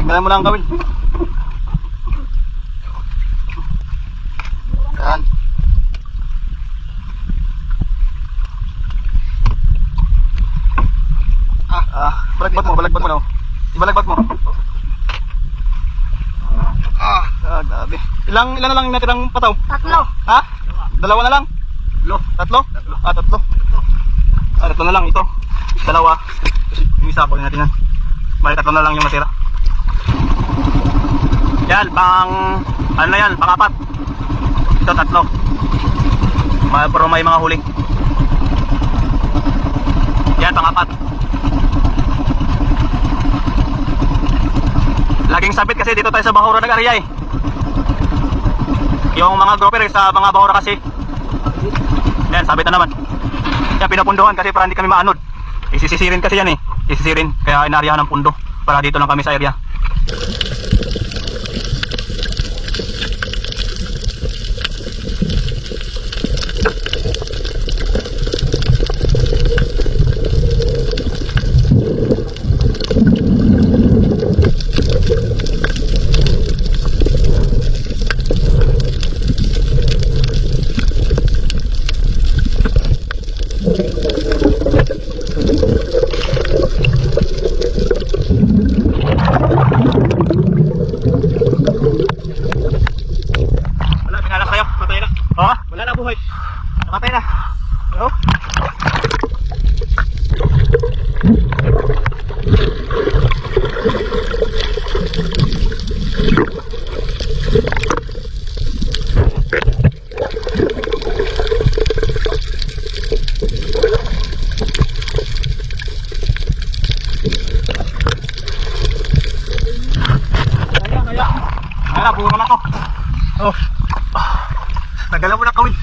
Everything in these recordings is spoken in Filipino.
Tingnan mo lang gawin. Yan. Balagbag mo no. Ibalagbag mo. Grabe. Ilan na lang natirang pataw? 3. Ha? 2 na lang? 3? Tatlo. Tatlo na lang ito. 2. Yung isa ko natin yan. Bali 3 na lang yung natira. Yan, ano na yan, pang-4. Ito 3. Pero may mga huli. Yan, pang-4. Laging sabit kasi dito tayo sa Bahura nag-area eh. Yung mga grouper sa mga Bahura kasi. Yan, sabit na naman. Yan, pinapunduhan kasi para hindi kami maanod. Isisisirin kasi yan eh. Isisirin, kaya inaryahan ng pundo. Para dito lang kami sa area. Wala na buhay. Namatay na. Hello? Kaya, puro na to. Oh. Nagalaw mo na kawin.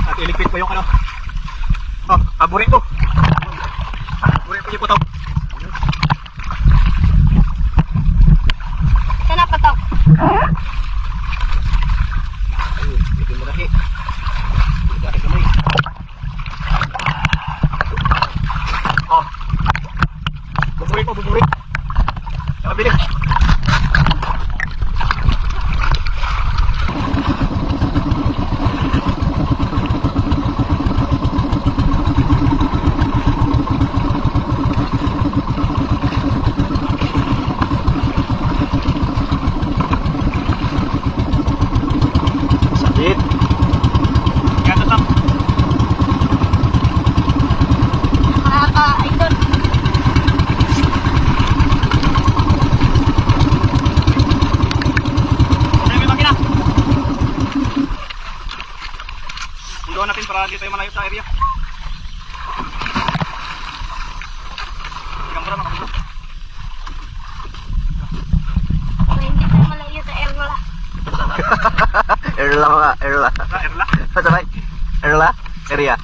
At iligpit ko yung ano. Oh, paborit ko. Paborit ko yung putaw. Saan na pataw? Ayun, bigyan mo lahi. Lahi kamay. Oh. Paborit ko, paborit. Nakabilig. Pundoan natin para dito tayo malayo sa area. Gambar na ako. Hindi tayo malayo sa Erla. Erla nga, Erla. Erla? Area.